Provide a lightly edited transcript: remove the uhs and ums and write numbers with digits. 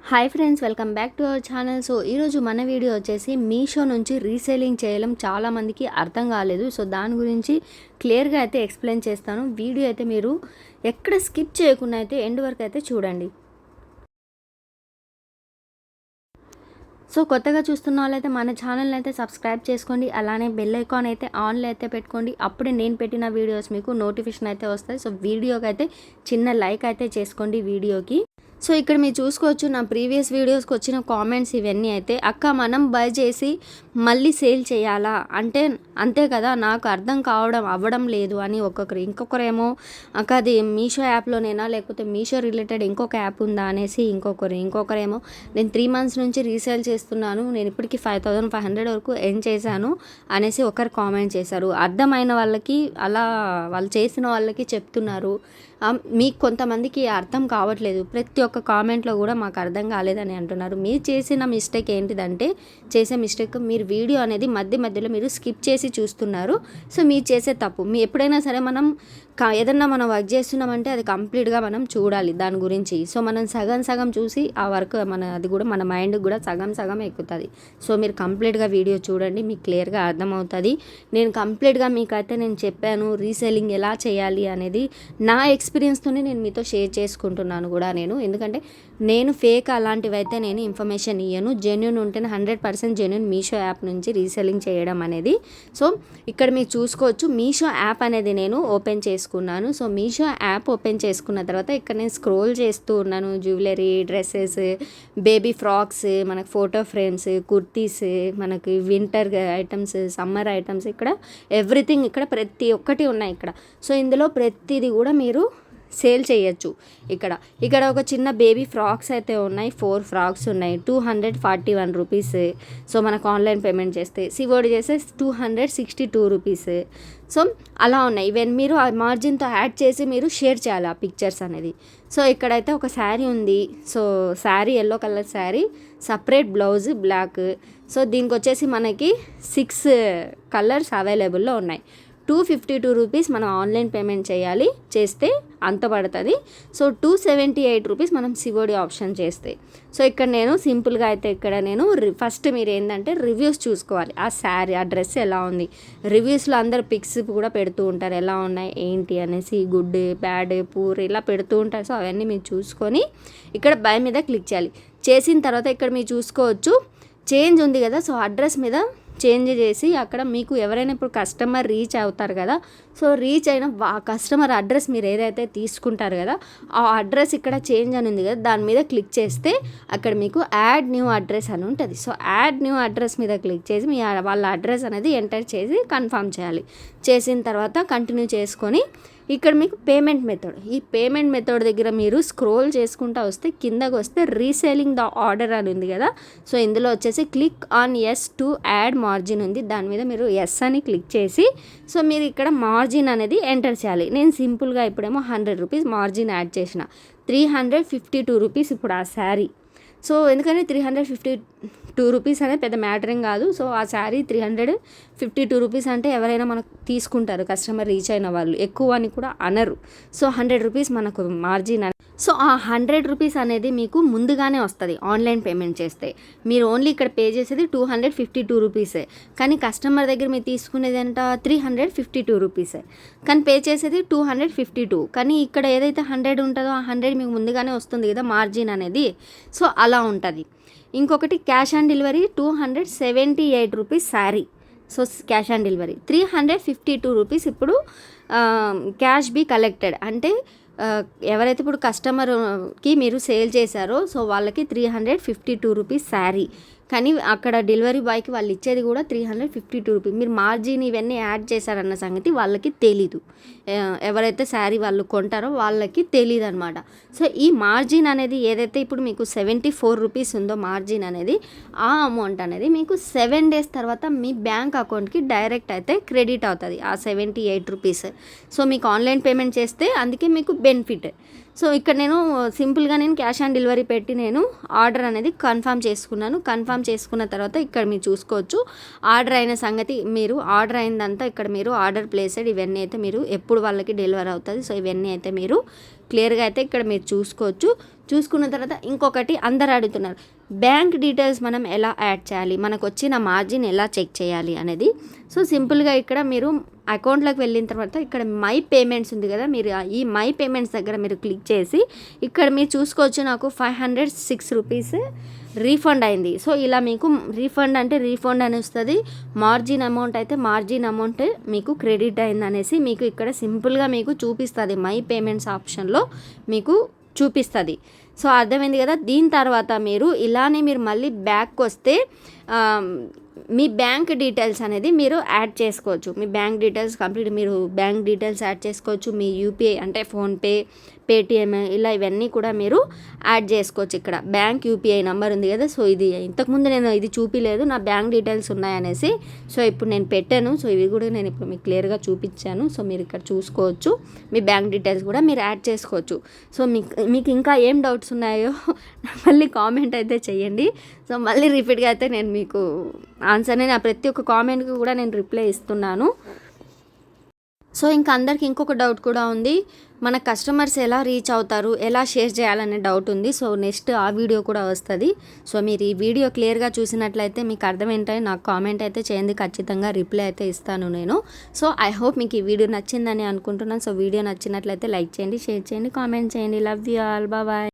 Hi friends, welcome back to our channel. So ఈరోజు మన video వచ్చేసి మీషో నుంచి రీసేలింగ్ చేయడం చాలామందికి అర్థం కాలేదు. సో దాని గురించి క్లియర్గా అయితే ఎక్స్ప్లెయిన్ చేస్తాను. వీడియో అయితే మీరు ఎక్కడ స్కిప్ చేయకుండా అయితే ఎండ్ వరకు అయితే చూడండి. సో కొత్తగా చూస్తున్న వాళ్ళైతే మన ఛానల్ని అయితే సబ్స్క్రైబ్ చేసుకోండి. అలానే బెల్ ఐకాన్ అయితే ఆన్లో అయితే పెట్టుకోండి. అప్పుడే నేను పెట్టిన వీడియోస్ మీకు నోటిఫికేషన్ అయితే వస్తాయి. సో వీడియోకి అయితే చిన్న లైక్ అయితే చేసుకోండి వీడియోకి. సో ఇక్కడ మీరు చూసుకోవచ్చు, నా ప్రీవియస్ వీడియోస్కి వచ్చిన కామెంట్స్ ఇవన్నీ అయితే, అక్క మనం బై చేసి మళ్ళీ సేల్ చేయాలా అంటే అంతే కదా, నాకు అర్థం అవ్వడం లేదు అని ఇంకొకరేమో అక్క అది మీషో యాప్లోనేనా లేకపోతే మీషో రిలేటెడ్ ఇంకొక యాప్ ఉందా అనేసి ఇంకొకరేమో నేను 3 months నుంచి రీసేల్ చేస్తున్నాను, నేను ఇప్పటికీ 5500 వరకు ఎర్న్ చేశాను అనేసి ఒకరు కామెంట్ చేశారు. అర్థమైన వాళ్ళకి అలా వాళ్ళు చేసిన వాళ్ళకి చెప్తున్నారు. మీకు కొంతమందికి అర్థం కావట్లేదు. ప్రతి ఒక్క కామెంట్లో కూడా మాకు అర్థం కాలేదని అంటున్నారు. మీరు చేసిన మిస్టేక్ ఏంటిదంటే, మీరు వీడియో అనేది మధ్యలో మీరు స్కిప్ చేసి చూస్తున్నారు. సో మీరు చేసే తప్పు. ఎప్పుడైనా సరే మనం ఏదన్నా మనం వర్క్ చేస్తున్నామంటే అది కంప్లీట్గా మనం చూడాలి దాని గురించి. సో మనం సగం చూసి ఆ వర్క్ అది కూడా మన మైండ్కి కూడా సగం ఎక్కుతుంది. సో మీరు కంప్లీట్గా వీడియో చూడండి, మీకు క్లియర్గా అర్థమవుతుంది. నేను కంప్లీట్గా మీకైతే నేను చెప్పాను రీసేలింగ్ ఎలా చేయాలి అనేది. నా ఎక్స్పీరియన్స్తోనే నేను మీతో షేర్ చేసుకుంటున్నాను కూడా ఎందుకంటే నేను ఫేక్ అలాంటివి అయితే నేను ఇన్ఫర్మేషన్ ఇయ్యను. జెన్యూన్ ఉంటేనే 100% జెన్యూన్ మీషో యాప్ నుంచి రీసెల్లింగ్ చేయడం అనేది. సో ఇక్కడ మీరు చూసుకోవచ్చు, మీషో యాప్ అనేది నేను ఓపెన్ చేసుకున్నాను. సో మీషో యాప్ ఓపెన్ చేసుకున్న తర్వాత ఇక్కడ నేను స్క్రోల్ చేస్తూ ఉన్నాను. జ్యువెలరీ, డ్రెస్సెస్, బేబీ ఫ్రాక్స్, మనకు ఫోటో ఫ్రేమ్స్, కుర్తీస్, మనకి వింటర్ ఐటమ్స్, సమ్మర్ ఐటమ్స్, ఇక్కడ ఎవ్రీథింగ్ ఇక్కడ ప్రతి ఒక్కటి ఉన్నాయి ఇక్కడ. సో ఇందులో ప్రతిదీ కూడా మీరు సేల్ చేయొచ్చు. ఇక్కడ ఒక చిన్న బేబీ ఫ్రాక్స్ అయితే ఉన్నాయి. 4 ఫ్రాక్స్ ఉన్నాయి. 241 రూపీస్. సో మనకు ఆన్లైన్ పేమెంట్ చేస్తే సివోడి చేస్తే 262 రూపీస్. సో అలా ఉన్నాయి. ఇవన్నీ మీరు ఆ మార్జిన్తో యాడ్ చేసి మీరు షేర్ చేయాలి ఆ పిక్చర్స్ అనేది. సో ఇక్కడైతే ఒక శారీ ఉంది. So sari yellow colour sari, separate blouse black. So దీనికి వచ్చేసి మనకి 6 కలర్స్ అవైలబుల్లో ఉన్నాయి. 252 రూపీస్ మనం ఆన్లైన్ పేమెంట్ చేస్తే అంత పడుతుంది. సో 278 రూపీస్ మనం సివోడి ఆప్షన్ చేస్తే. సో ఇక్కడ నేను సింపుల్గా అయితే ఫస్ట్ మీరు ఏంటంటే రివ్యూస్ చూసుకోవాలి. ఆ శారీ, ఆ డ్రెస్ ఎలా ఉంది. రివ్యూస్లో అందరు పిక్స్ కూడా పెడుతూ ఉంటారు, ఎలా ఉన్నాయి ఏంటి అనేసి, గుడ్, బ్యాడ్, పూర్ ఇలా పెడుతూ ఉంటారు. సో అవన్నీ మీరు చూసుకొని ఇక్కడ బై మీద క్లిక్ చేయాలి. చేసిన తర్వాత ఇక్కడ మీరు చూసుకోవచ్చు చేంజ్ ఉంది కదా. సో అడ్రస్ మీద చేంజ్ చేసి అక్కడ మీకు ఎవరైనా ఇప్పుడు కస్టమర్ రీచ్ అవుతారు కదా. సో రీచ్ అయిన కస్టమర్ అడ్రస్ మీరు ఏదైతే తీసుకుంటారు కదా, ఆ అడ్రస్ ఇక్కడ చేంజ్ అని ఉంది కదా, దాని మీద క్లిక్ చేస్తే అక్కడ మీకు యాడ్ న్యూ అడ్రస్ అని ఉంటుంది. సో యాడ్ న్యూ అడ్రస్ మీద క్లిక్ చేసి వాళ్ళ అడ్రస్ అనేది ఎంటర్ చేసి కన్ఫర్మ్ చేయాలి. చేసిన తర్వాత కంటిన్యూ చేసుకొని ఇక్కడ మీకు పేమెంట్ మెథడ్, ఈ పేమెంట్ మెథడ్ దగ్గర మీరు స్క్రోల్ చేసుకుంటూ వస్తే కిందకు వస్తే రీసేలింగ్ ద ఆర్డర్ అని ఉంది కదా. సో ఇందులో వచ్చేసి click on S to add margin ఉంది. దాని మీద మీరు ఎస్ అని క్లిక్ చేసి సో మీరు ఇక్కడ మార్జిన్ అనేది ఎంటర్ చేయాలి. నేను సింపుల్గా ఇప్పుడేమో 100 రూపీస్ మార్జిన్ యాడ్ చేసిన. 352 రూపీస్ ఇప్పుడు ఆ శారీ. సో ఎందుకంటే 352 రూపీస్ అనేది పెద్ద మ్యాటరింగ్ కాదు. సో ఆ శారీ 352 రూపీస్ అంటే ఎవరైనా మనకు తీసుకుంటారు, కస్టమర్ రీచ్ అయిన వాళ్ళు, ఎక్కువ అని కూడా అనరు. సో 100 రూపీస్ మనకు మార్జిన్. సో ఆ 100 రూపీస్ అనేది మీకు ముందుగానే వస్తుంది ఆన్లైన్ పేమెంట్ చేస్తే. మీరు ఓన్లీ ఇక్కడ పే చేసేది 252 రూపీసే, కానీ కస్టమర్ దగ్గర మీరు తీసుకునేది ఎంత 352 రూపీసే, కానీ పే చేసేది 252. కానీ ఇక్కడ ఏదైతే 100 ఉంటుందో ఆ 100 మీకు ముందుగానే వస్తుంది కదా మార్జిన్ అనేది. సో అలా ఉంటుంది. ఇంకొకటి cash on delivery 278 rupees sari. So cash on delivery 352 rupees. ఇప్పుడు క్యాష్ బీ కలెక్టెడ్ అంటే ఎవరైతే ఇప్పుడు కస్టమర్కి మీరు సేల్ చేశారో సో వాళ్ళకి 352 రూపీస్ శారీ, కానీ అక్కడ డెలివరీ బాయ్కి వాళ్ళు ఇచ్చేది కూడా 352 రూపీస్. మీరు మార్జిన్ ఇవన్నీ యాడ్ చేశారన్న సంగతి వాళ్ళకి తెలీదు. ఎవరైతే శారీ వాళ్ళు కొంటారో వాళ్ళకి తెలీదు అనమాట. సో ఈ మార్జిన్ అనేది ఏదైతే ఇప్పుడు మీకు 74 రూపీస్ ఉందో మార్జిన్ అనేది, ఆ అమౌంట్ అనేది మీకు 7 days తర్వాత మీ బ్యాంక్ అకౌంట్కి డైరెక్ట్ అయితే క్రెడిట్ అవుతుంది ఆ 78 రూపీస్. సో మీకు ఆన్లైన్ పేమెంట్ చేస్తే అందుకే మీకు బెనిఫిట్. సో ఇక్కడ నేను సింపుల్గా క్యాష్ ఆన్ డెలివరీ పెట్టి నేను ఆర్డర్ అనేది కన్ఫర్మ్ చేసుకున్నాను. కన్ఫర్మ్ చేసుకున్న తర్వాత ఇక్కడ మీరు చూసుకోవచ్చు ఆర్డర్ అయిన సంగతి. మీరు ఆర్డర్ అయిందంతా ఇక్కడ మీరు ఆర్డర్ ప్లేసెడ్ ఇవన్నీ అయితే మీరు ఎప్పుడు వాళ్ళకి డెలివరీ అవుతుంది. సో ఇవన్నీ అయితే మీరు క్లియర్గా అయితే ఇక్కడ మీరు చూసుకోవచ్చు. చూసుకున్న తర్వాత ఇంకొకటి అందరు అడుగుతున్నారు, బ్యాంక్ డీటెయిల్స్ మనం ఎలా యాడ్ చేయాలి, మనకు వచ్చిన మార్జిన్ ఎలా చెక్ చేయాలి అనేది. సో సింపుల్గా ఇక్కడ మీరు అకౌంట్లోకి వెళ్ళిన తర్వాత ఇక్కడ మై పేమెంట్స్ ఉంది కదా, మీరు ఈ మై పేమెంట్స్ దగ్గర మీరు క్లిక్ చేసి ఇక్కడ మీరు చూసుకోవచ్చు నాకు 506 రూపీస్ రీఫండ్ అయింది. సో ఇలా మీకు రీఫండ్ అంటే రీఫండ్ అని వస్తుంది, మార్జిన్ అమౌంట్ అయితే మార్జిన్ అమౌంట్ మీకు క్రెడిట్ అయింది అనేసి మీకు ఇక్కడ సింపుల్గా మీకు చూపిస్తుంది, మై పేమెంట్స్ ఆప్షన్లో మీకు చూపిస్తుంది. సో అర్థమైంది కదా. దీని తర్వాత మీరు ఇలానే మీరు మళ్ళీ బ్యాక్ వస్తే మీ బ్యాంక్ డీటెయిల్స్ అనేది మీరు యాడ్ చేసుకోవచ్చు. మీ బ్యాంక్ డీటెయిల్స్ కంప్లీట్ మీరు బ్యాంక్ డీటెయిల్స్ యాడ్ చేసుకోవచ్చు. మీ యూపీఐ అంటే ఫోన్పే, పేటిఎం ఇలా ఇవన్నీ కూడా మీరు యాడ్ చేసుకోవచ్చు. ఇక్కడ బ్యాంక్ యూపీఐ నెంబర్ ఉంది కదా, సో ఇది ఇంతకుముందు నేను ఇది చూపించలేదు, నా బ్యాంక్ డీటెయిల్స్ ఉన్నాయనేసి. సో ఇప్పుడు నేను పెట్టాను. సో ఇవి కూడా నేను ఇప్పుడు మీకు క్లియర్గా చూపించాను. సో మీరు ఇక్కడ చూసుకోవచ్చు, మీ బ్యాంక్ డీటెయిల్స్ కూడా మీరు యాడ్ చేసుకోవచ్చు. సో మీకు ఇంకా ఏం డౌట్స్ ఉన్నాయో మళ్ళీ కామెంట్ అయితే చేయండి. సో మళ్ళీ రిపీట్గా అయితే నేను మీకు ఆన్సర్ నేను ప్రతి ఒక్క కామెంట్కి కూడా నేను రిప్లై ఇస్తున్నాను. సో ఇంకా అందరికి ఇంకొక డౌట్ కూడా ఉంది, మన కస్టమర్స్ ఎలా రీచ్ అవుతారు, ఎలా షేర్ చేయాలనే డౌట్ ఉంది. సో నెక్స్ట్ ఆ వీడియో కూడా వస్తుంది. సో మీరు ఈ వీడియో క్లియర్గా చూసినట్లయితే మీకు అర్థమేంటని నాకు కామెంట్ అయితే చేయండి, ఖచ్చితంగా రిప్లై అయితే ఇస్తాను నేను. సో ఐ హోప్ మీకు ఈ వీడియో నచ్చిందని అనుకుంటున్నాను. సో వీడియో నచ్చినట్లయితే లైక్ చేయండి, షేర్ చేయండి, కామెంట్ చేయండి. Love you all, bye.